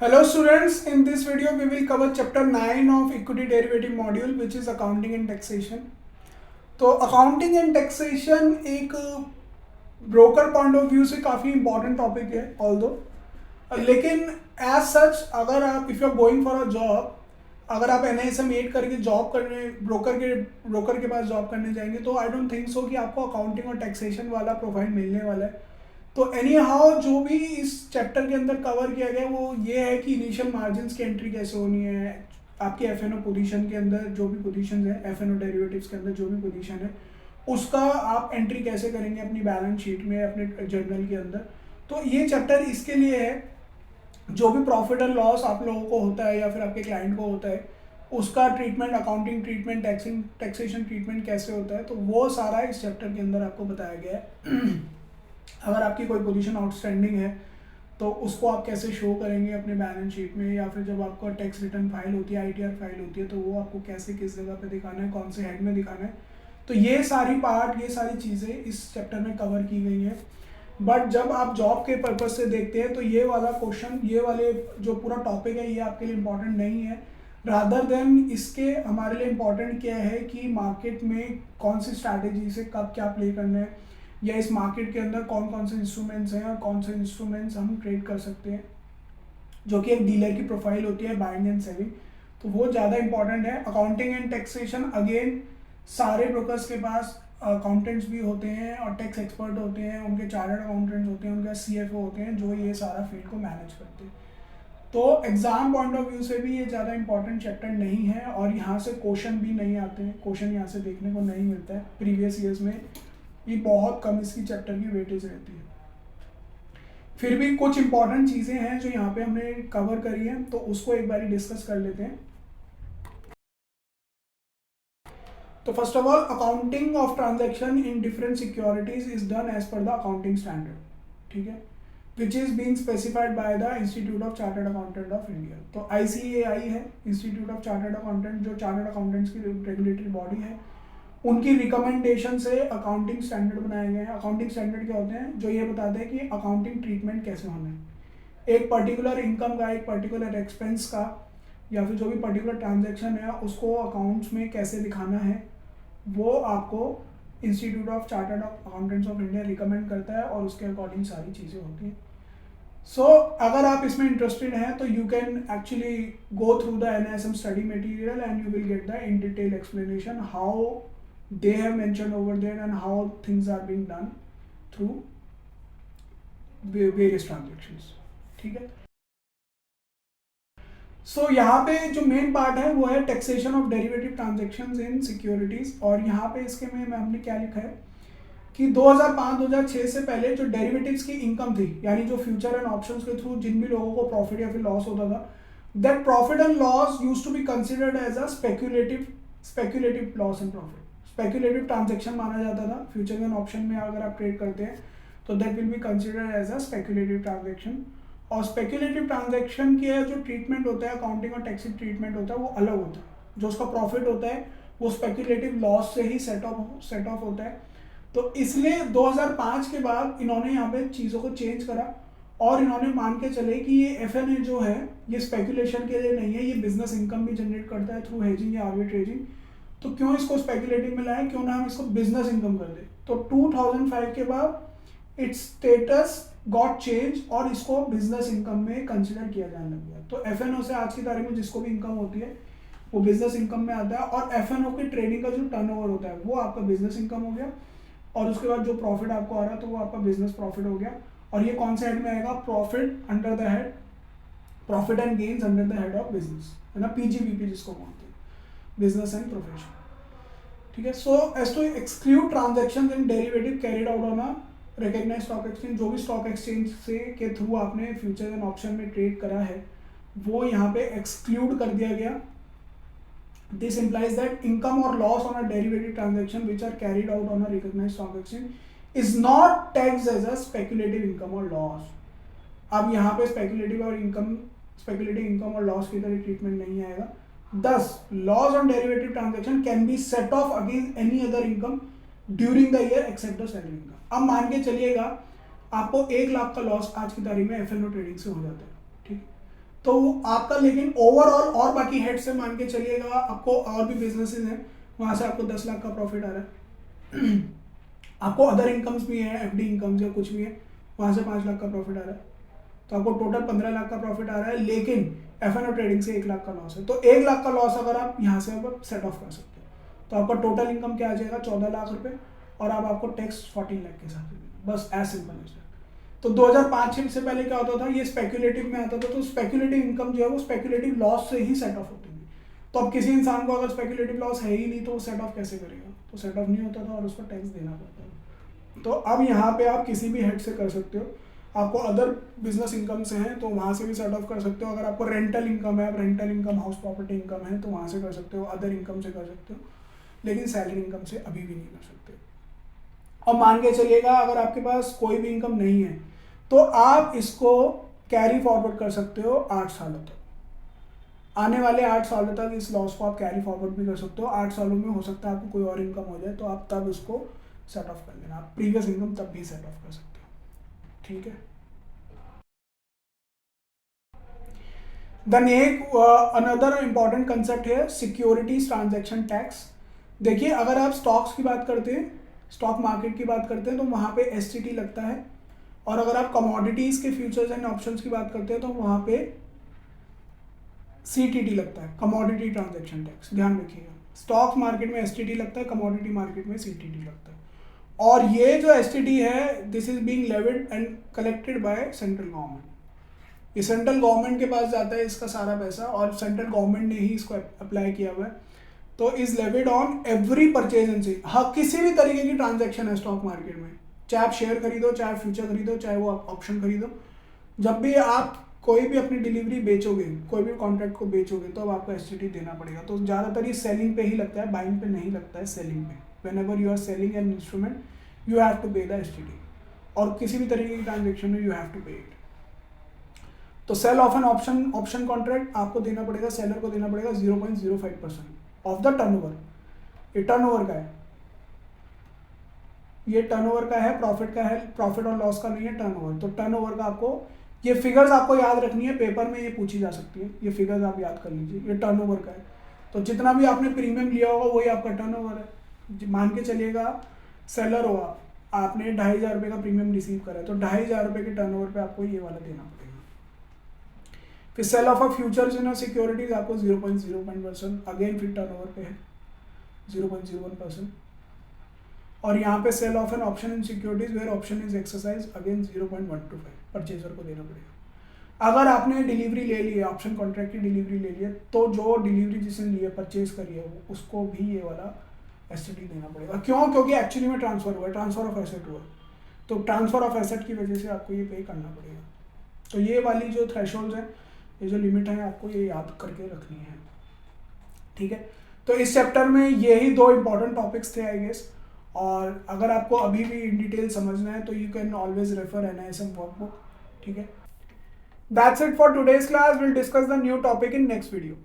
Hello students, in this video we will cover chapter 9 of equity derivative module which is accounting and taxation. तो accounting and taxation एक broker point of view से काफ़ी important topic है although, लेकिन as such अगर आप if you are going for a job, अगर आप NISM 8 करके जॉब करने ब्रोकर के पास जॉब करने जाएंगे तो आई डोंट थिंक सो कि आपको अकाउंटिंग और टैक्सेशन वाला प्रोफाइल मिलने वाला है. तो एनी हाउ जो भी इस चैप्टर के अंदर कवर किया गया वो ये है कि इनिशियल मार्जिन की एंट्री कैसे होनी है, आपकी FNO पोजीशन के अंदर जो भी पोजीशन है, FNO डेरिवेटिव्स के अंदर जो भी पोजीशन है उसका आप एंट्री कैसे करेंगे अपनी बैलेंस शीट में, अपने जर्नल के अंदर. तो ये चैप्टर इसके लिए है जो भी प्रॉफिट एंड लॉस आप लोगों को होता है या फिर आपके क्लाइंट को होता है उसका treatment, accounting treatment, taxation treatment कैसे होता है, तो वो सारा इस चैप्टर के अंदर आपको बताया गया है. अगर आपकी कोई पोजीशन आउटस्टैंडिंग है तो उसको आप कैसे शो करेंगे अपने बैलेंस शीट में, या फिर जब आपका टैक्स रिटर्न फाइल होती है, ITR फाइल होती है, तो वो आपको कैसे किस जगह पे दिखाना है, कौन से हेड में दिखाना है. तो ये सारी चीज़ें इस चैप्टर में कवर की गई हैं. बट जब आप जॉब के पर्पज से देखते हैं तो ये वाला क्वेश्चन, ये वाले जो पूरा टॉपिक है ये आपके लिए इम्पोर्टेंट नहीं है. रादर देन इसके हमारे लिए इम्पोर्टेंट क्या है कि मार्केट में कौन सी स्ट्रैटेजी से कब क्या प्ले करना है, या इस मार्केट के अंदर कौन कौन से इंस्ट्रूमेंट्स हैं और कौन से इंस्ट्रूमेंट्स हम ट्रेड कर सकते हैं, जो कि एक डीलर की प्रोफाइल होती है बाइंग एंड सेलिंग. तो वो ज़्यादा इंपॉर्टेंट है. अकाउंटिंग एंड टैक्सेशन अगेन सारे ब्रोकर्स के पास अकाउंटेंट्स भी होते हैं और टैक्स एक्सपर्ट होते हैं, उनके चार्टर्ड अकाउंटेंट्स होते हैं, उनके CFO होते हैं जो ये सारा फील्ड को मैनेज करते हैं. तो एग्जाम पॉइंट ऑफ व्यू से भी ये ज़्यादा इंपॉर्टेंट चैप्टर नहीं है और यहाँ से क्वेश्चन भी नहीं आते हैं, क्वेश्चन यहाँ से देखने को नहीं मिलता है. प्रीवियस ईयर्स में ये बहुत कम इसकी चैप्टर की वेटेज रहती है. फिर भी कुछ इंपॉर्टेंट चीज़ें हैं जो यहाँ पे हमने कवर करी हैं तो उसको एक बारी डिस्कस कर लेते हैं. तो first of all accounting of transaction in different securities is done as per the accounting standard, ठीक है, which is being specified by the institute of chartered accountant of India. तो ICAI है, इंस्टीट्यूट ऑफ चार्टर्ड अकाउंटेंट, जो chartered accountants की regulatory body है, उनकी recommendation से accounting standard बनाए गए हैं. अकाउंटिंग स्टैंडर्ड क्या होते हैं, जो ये बताते हैं कि अकाउंटिंग ट्रीटमेंट कैसे होना है, एक पर्टिकुलर इनकम का, एक पर्टिकुलर एक्सपेंस का, या फिर जो भी पर्टिकुलर ट्रांजैक्शन है उसको अकाउंट्स में कैसे दिखाना है, वो आपको institute of chartered accountants of India recommend करता है और उसके अकॉर्डिंग सारी चीज़ें होती हैं. सो अगर आप इसमें इंटरेस्टेड हैं तो you can actually go through the NISM study material and you will get the in detail explanation how they have mentioned over there and how things are being done through various transactions, ठीक है. सो यहाँ पे जो main part है वो है taxation of derivative transactions in securities. और यहाँ पे इसके में हमने क्या लिखा है कि 2005-2006 से पहले जो डेरिवेटिव्स की इनकम थी, यानी जो फ्यूचर एंड ऑप्शंस के थ्रू जिन भी लोगों को प्रॉफिट या फिर लॉस होता था, that profit and loss used to be considered as a speculative loss and profit. Speculative transaction माना जाता था. फ्यूचर एंड ऑप्शन में अगर आप ट्रेड करते हैं तो that will be considered as a speculative transaction. और स्पेक्यूलेटिव ट्रांजैक्शन के जो ट्रीटमेंट होता है, अकाउंटिंग और टैक्स ट्रीटमेंट होता है, वो अलग होता है. जो उसका प्रॉफिट होता है वो स्पेक्यूलेटिव लॉस से ही सेट ऑफ होता है. तो इसलिए 2005 के बाद इन्होंने यहाँ पे चीज़ों को चेंज करा और इन्होंने मान के चले कि ये FNA जो है ये स्पेक्यूलेशन के लिए नहीं है, ये बिजनेस इनकम भी जनरेट करता है थ्रू हेजिंग या आर्बिट्रेजिंग. तो क्यों इसको स्पेक्यूलेटिव में लाएं, क्यों ना हम इसको बिजनेस इनकम कर दें. तो 2005 के बाद इट्स स्टेटस गॉट चेंज और इसको बिजनेस इनकम में कंसिडर किया जाने लग गया. तो FNO से आज की तारीख में जिसको भी इनकम होती है वो बिजनेस इनकम में आता है और FNO की ट्रेडिंग का जो टर्नओवर होता है वो आपका बिजनेस इनकम हो गया. और उसके बाद जो प्रॉफिट आपको आ रहा है तो वो आपका बिजनेस प्रॉफिट हो गया. और ये कौन से हेड में आएगा, profit under the head, profit and gains under the head of business, है ना, PGBP जिसको बोलते हैं, बिजनेस एंड प्रोफेशन, ठीक है. So as to exclude transactions in derivative carried out on a recognised stock exchange, जो भी स्टॉक एक्सचेंज से के थ्रू आपने फ्यूचर एंड ऑप्शन में ट्रेड करा है वो यहाँ पे एक्सक्लूड कर दिया गया. This implies that income or loss on a derivative transaction which are carried out on a recognized stock exchange is not taxed as a speculative income or loss. अब यहाँ पे speculative income और loss की तरह treatment नहीं आएगा. Thus, loss on derivative transaction can be set off against any other income during the year except the salary income. अब मान के चलिएगा आपको 1 लाख का लॉस आज की तारीख में FNO ट्रेडिंग से हो जाता है, ठीक. तो आपका लेकिन ओवरऑल और बाकी हेड से मान के चलिएगा, आपको और भी बिजनेसेस हैं वहाँ से आपको 10 लाख का प्रॉफिट आ रहा है। आपको अदर इनकम्स भी हैं, एफडी इनकम्स या कुछ भी है, वहाँ से 5 लाख का प्रॉफिट आ रहा है, तो आपको टोटल 15 लाख का प्रॉफिट आ रहा है। लेकिन एफ एंड ट्रेडिंग से 1 लाख का लॉस है, तो 1 लाख का लॉस अगर आप यहाँ से आप सेट ऑफ कर सकते हो, तो आपका टोटल इनकम क्या आ जाएगा, 14 लाख रुपए, और अब आपको टैक्स 14 लाख के साथ देना, बस एज सिंपल एज दैट। तो 2005 से पहले क्या होता था, ये स्पेक्यूलेटिव में आता था, तो स्पेक्यूलेटिव इनकम जो है वो स्पेक्यूलेटिव लॉस से ही सेट ऑफ होती थी। तो अब किसी इंसान को अगर स्पेक्यूलेटिव लॉस है ही नहीं तो वो सेट ऑफ कैसे करेगा, तो सेट ऑफ नहीं होता था और उसको टैक्स देना पड़ता था। तो अब यहाँ पे आप किसी भी हेड से कर सकते हो, आपको अदर बिजनेस इनकम से हैं तो वहाँ से भी सेट ऑफ कर सकते हो, अगर आपको रेंटल इनकम है, rental income house property income है तो वहाँ से कर सकते हो, अदर इनकम से कर सकते हो, लेकिन सैलरी इनकम से अभी भी नहीं कर सकते। और मान के चलिएगा अगर आपके पास कोई भी इनकम नहीं है तो आप इसको कैरी फॉरवर्ड कर सकते हो 8 सालों तक, आने वाले 8 सालों तक इस लॉस को आप कैरी फॉरवर्ड भी कर सकते हो। 8 सालों में हो सकता है आपको कोई और इनकम हो जाए तो आप तब उसको सेट ऑफ कर लेना, आप प्रीवियस इनकम तब भी सेट ऑफ कर सकते हो, ठीक है। देन एक अनदर इंपॉर्टेंट कंसेप्ट है सिक्योरिटीज ट्रांजैक्शन टैक्स। देखिए अगर आप स्टॉक्स की बात करते हैं, स्टॉक मार्केट की बात करते हैं तो वहाँ पे एसटीटी लगता है, और अगर आप कमोडिटीज़ के फ्यूचर्स एंड ऑप्शंस की बात करते हैं तो वहाँ पे सीटीटी लगता है, कमोडिटी ट्रांजैक्शन टैक्स, ध्यान रखिएगा। स्टॉक मार्केट में एसटीटी लगता है, कमोडिटी मार्केट में सीटीटी लगता है। और ये जो एसटीटी है this is being levied and collected by central government, ये सेंट्रल गवर्नमेंट के पास जाता है इसका सारा पैसा, और सेंट्रल गवर्नमेंट ने ही इसको अप्लाई किया हुआ है। तो is levied on every purchase and sale, हाँ किसी भी तरीके की ट्रांजैक्शन है स्टॉक मार्केट में, चाहे आप शेयर खरीदो, चाहे फ्यूचर खरीदो, चाहे वो आप ऑप्शन खरीदो, जब भी आप कोई भी अपनी डिलीवरी बेचोगे, कोई भी कॉन्ट्रैक्ट को बेचोगे तो अब आपको एसटीटी देना पड़ेगा। तो ज़्यादातर ये सेलिंग पे ही लगता है, बाइंग पे नहीं लगता है, सेलिंग पे। Whenever you are selling an instrument you have to pay the STT, और किसी भी तरीके की ट्रांजेक्शन में you have to pay it. तो sale of an option contract आपको देना पड़ेगा, सेलर को देना पड़ेगा 0.05% ऑफ द टर्नओवर। ये टर्नओवर का है, ये टर्नओवर का है, प्रॉफिट का है, प्रॉफिट और लॉस का नहीं है, टर्नओवर। तो टर्नओवर का आपको ये फिगर्स आपको याद रखनी है, पेपर में ये पूछी जा सकती है, ये फिगर्स आप याद कर लीजिए, ये टर्नओवर का है। तो जितना भी आपने प्रीमियम लिया होगा वही आपका टर्नओवर है। मान के चलिएगा सेलर हुआ, आपने 2,500 रुपये का प्रीमियम रिसीव करा है, तो 2,500 रुपये के टर्नओवर पे आपको ये वाला देना पड़ेगा। फिर sale of a futures in securities आपको 0.01%, अगेन फिर टर्नओवर पे है 0.01%। और यहाँ पे sale of an option in securities where option is exercise, again 0.125 purchaser को देना पड़ेगा। अगर आपने डिलीवरी ले ली है, ऑप्शन कॉन्ट्रैक्ट की डिलीवरी ले ली है, तो जो डिलीवरी जिसने ली है, परचेज करी है, उसको भी ये वाला एसटीटी देना पड़ेगा। क्यों? क्योंकि एक्चुअली में ट्रांसफर हुआ है, ट्रांसफर ऑफ एसेट हुआ है, तो ट्रांसफर ऑफ एसेट की वजह से आपको ये पे करना पड़ेगा। तो ये वाली जो थ्रेशोल्ड है, ये जो लिमिट है, आपको ये याद करके रखनी है, ठीक है। तो इस चैप्टर में यही 2 इंपॉर्टेंट टॉपिक्स थे आई गेस, और अगर आपको अभी भी इन डिटेल समझना है तो you can always refer NISM workbook, ठीक है। That's it for today's class, will discuss the new topic in next video.